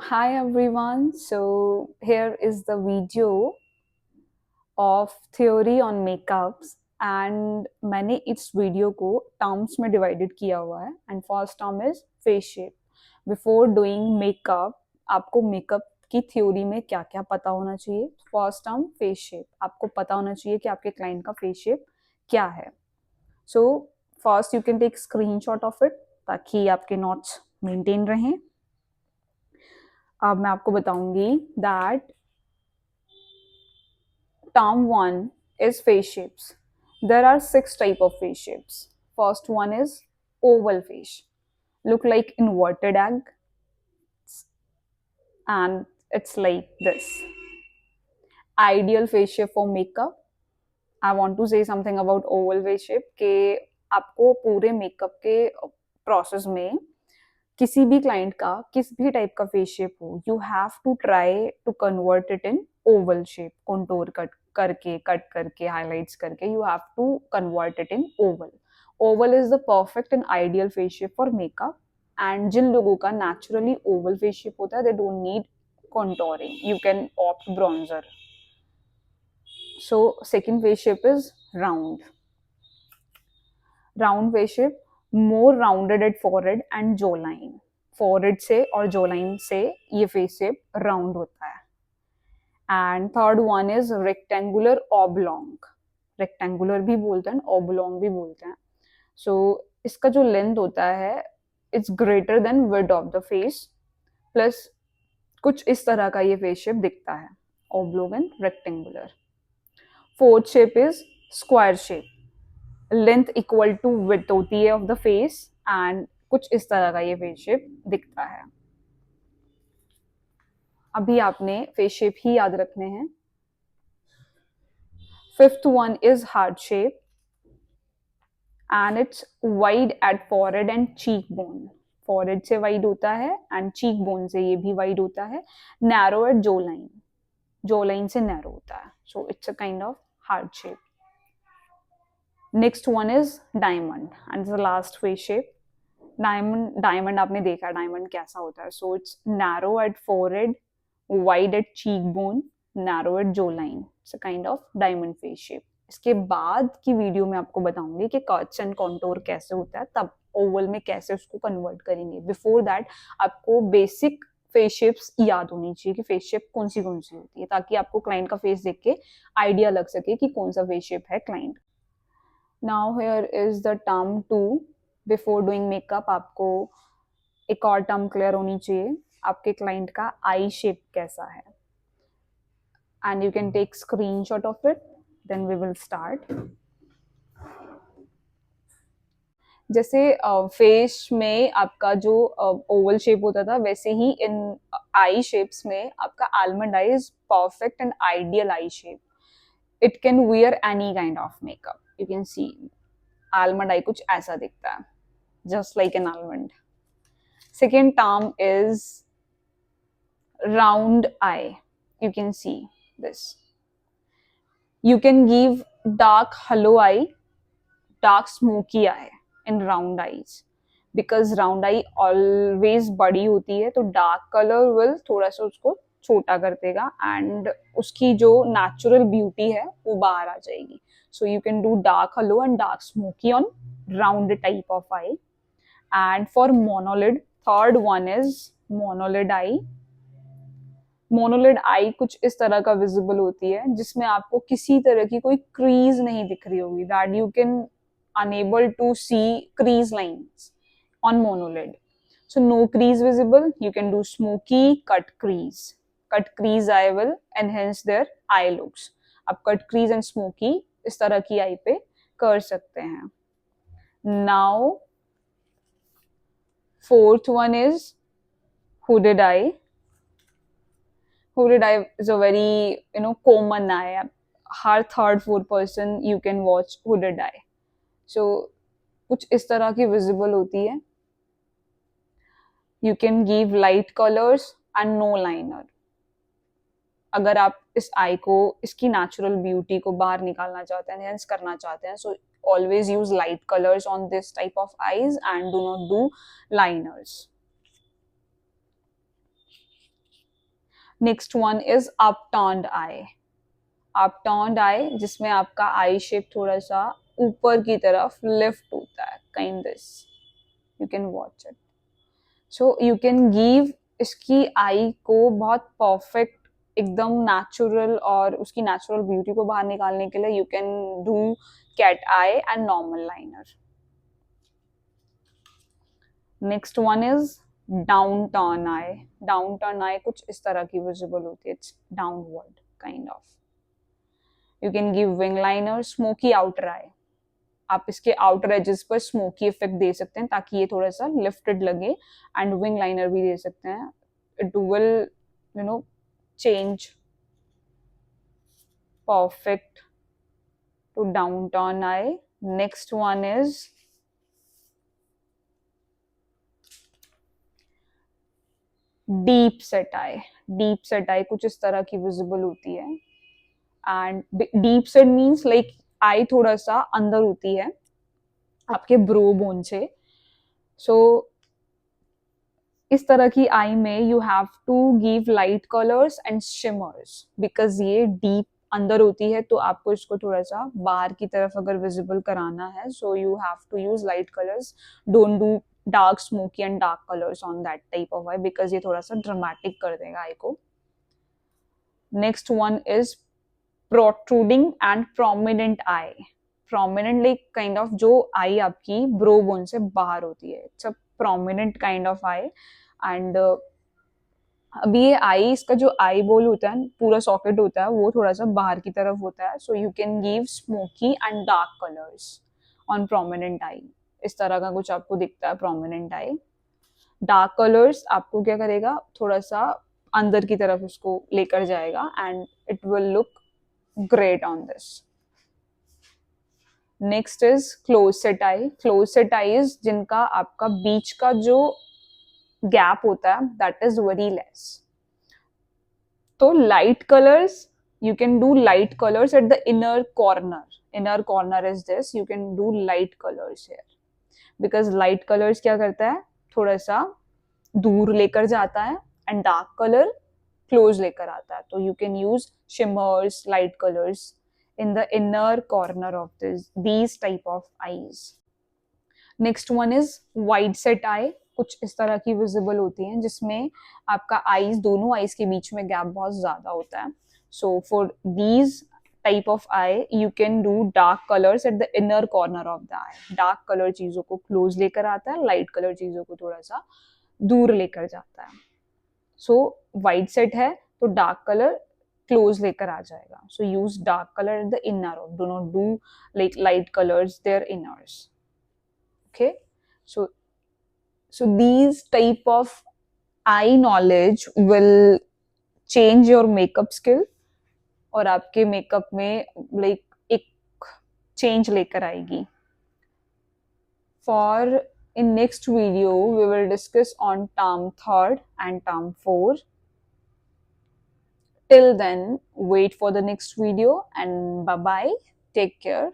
Hi everyone. So here is the video of theory on makeups and मैंने इस video को terms में divided किया हुआ है and first term is face shape. Before doing makeup आपको मेकअप की थ्योरी में क्या क्या पता होना चाहिए. फर्स्ट टर्म फेस शेप, आपको पता होना चाहिए कि आपके क्लाइंट का फेस शेप क्या है. So first you can take screenshot of it ताकि आपके नोट्स मेंटेन रहें. अब मैं आपको बताऊंगी that term 1 is face shapes. There are 6 type of face shapes. First one is oval face. Look like inverted egg and it's like this. Ideal face shape for makeup. I want to say something about oval face shape कि आपको पूरे makeup के process में किसी भी client का किस भी टाइप का फेस शेप हो, you have to try to convert it in oval shape. Contour cut करके हाइलाइट्स करके you have to convert it in oval. Oval is the perfect and ideal face shape for makeup. And जिन लोगों का naturally oval face shape होता है they don't need contouring, you can opt bronzer. So second face shape is round. Round face shape, more rounded at forehead and jaw line. Forehead से और जो line से ये फेस शेप राउंड होता है. And third one is rectangular oblong. Rectangular भी बोलते हैं, ऑबलॉन्ग भी बोलते हैं. सो इसका जो लेंथ होता है it's greater than width of the face, plus कुछ इस तरह का ये फेस शेप दिखता है, oblong and rectangular. Fourth shape is square shape. Length equal to width होती है ऑफ द फेस एंड कुछ इस तरह का ये फेस शेप दिखता है. अभी आपने फेस शेप ही याद रखने हैं. Fifth one is heart shape and it's wide at forehead and cheek bone. Forehead से वाइड होता है एंड चीक बोन से ये भी वाइड होता है. Narrow at jaw line, jaw line से नैरो होता है. So it's a kind of heart shape. Next one is diamond and the last face shape. Diamond आपने देखा डायमंड कैसा होता है. So it's narrow at forehead, wide at cheek bone, narrow at jaw line. It's a kind of diamond face shape. इसके बाद की video में आपको बताऊंगी कि कर्व्स एंड कॉन्टोर कैसे होता है, तब ओवल में कैसे उसको कन्वर्ट करेंगे. बिफोर दैट आपको बेसिक फेस शेप्स याद होनी चाहिए कि फेस शेप कौन सी होती है, ताकि आपको क्लाइंट का फेस देख के आइडिया लग सके कि कौन सा फेस शेप है client. Now here is the term 2. Before doing makeup आपको एक और टर्म क्लियर होनी चाहिए, आपके क्लाइंट का आई शेप कैसा है. And you can take screenshot of it, then we will start. जैसे फेस में आपका जो ओवल शेप होता था, वैसे ही इन आई शेप्स में आपका almond I is perfect and ideal I shape. It can wear any kind of makeup. You can see almond eye कुछ ऐसा दिखता है, just like an almond. Second term is round eye. You can see this. You can give dark hollow eye, dark smoky eye in round eyes. Because round eye always बड़ी होती है, तो dark color will थोड़ा सा उसको छोटा कर देगा and उसकी जो natural beauty है वो बाहर आ जाएगी. So you can do dark hollow and dark smoky on round type of eye. And for monolid, third one is monolid eye. मोनोलिड आई कुछ इस तरह का विजिबल होती है जिसमें आपको किसी तरह की कोई क्रीज नहीं दिख रही होगी, that you can unable to see crease lines on monolid. So no crease visible. You can do smoky cut crease. Cut crease eye will enhance their eye looks. आप कट क्रीज एंड स्मोकी इस तरह की eye पे कर सकते हैं. Now fourth one is hooded eye. Hooded eye is a very common eye. Her third fourth person you can watch hooded eye. So कुछ इस तरह की visible होती है. You can give light colors and no liner. अगर आप इस आई को, इसकी नेचुरल ब्यूटी को बाहर निकालना चाहते हैं, एनहांस करना चाहते हैं, सो always use light colors on this type of eyes and do not do liners. Next one is upturned eye. Upturned eye जिसमें आपका आई शेप थोड़ा सा ऊपर की तरफ लिफ्ट होता है, kind this. You can watch it. So you can give इसकी आई को बहुत परफेक्ट, एकदम नेचुरल, और उसकी नेचुरल ब्यूटी को बाहर निकालने के लिए you can do cat eye and normal liner. Next one is down turn eye. Down turn eye कुछ इस तरह की विजिबल होती है. It's downward kind of. You can give wing liner. Smoky outer eye. आप इसके आउटर एजेस पर smoky effect दे सकते हैं ताकि ये थोड़ा सा लिफ्टेड लगे. एंड विंग लाइनर भी दे सकते हैं. It will you know change perfect to downturn eye. Next one is deep set eye. Deep set eye कुछ इस तरह की visible होती है. And deep set means like eye थोड़ा सा अंदर होती है आपके ब्रो बोन से. So इस तरह की आई में you have to give light colours and shimmers, because ये डीप अंदर होती है तो आपको इसको थोड़ा सा बाहर की तरफ अगर विजिबल कराना है, so you have to use light colours. Don't do dark smoky and dark colours on that type of eye, because ये थोड़ा सा ड्रामेटिक कर देगा आई को. Next one is protruding and prominent eye. Prominent like kind of जो eye आपकी brow bone से बाहर होती है. It's a prominent kind of eye. And अभी ये आई, इसका जो आई बोल होता है, पूरा सॉकेट होता है, वो थोड़ा सा बाहर की तरफ होता है. So you can give smoky and dark colours on prominent eye. इस तरह का कुछ आपको दिखता है प्रोमिनेंट आई. डार्क कलर्स आपको क्या करेगा, थोड़ा सा अंदर की तरफ उसको लेकर जाएगा and it will look great on this. Next is close set I. Close set eyes जिनका आपका बीच का जो गैप होता है दैट इज वेरी लेस. तो light colours, you can do light colors at the inner corner. Inner corner is this. You can do light colors here because light colors क्या करता है, थोड़ा सा दूर लेकर जाता है and dark color close लेकर आता है. तो you can use shimmers, light colors in the inner corner of these type of eyes. Next one is wide set eye. कुछ इस तरह की विजिबल होती हैं जिसमें आपका आईज, दोनों आईज के बीच में गैप बहुत ज्यादा होता है. So for these type of eye, you can do dark colors at the inner corner of the eye. Dark color चीजों को close लेकर आता है, light color चीजों को थोड़ा सा दूर लेकर जाता है. So wide set है तो dark color close लेकर आ जाएगा. So use dark color at the inner of. Do not do like light colors their inners. Okay. So these type of eye knowledge will change your makeup skill और आपके makeup में like एक change लेकर आएगी. For in next video we will discuss on term 3rd and term 4. Till then wait for the next video and bye bye. Take care.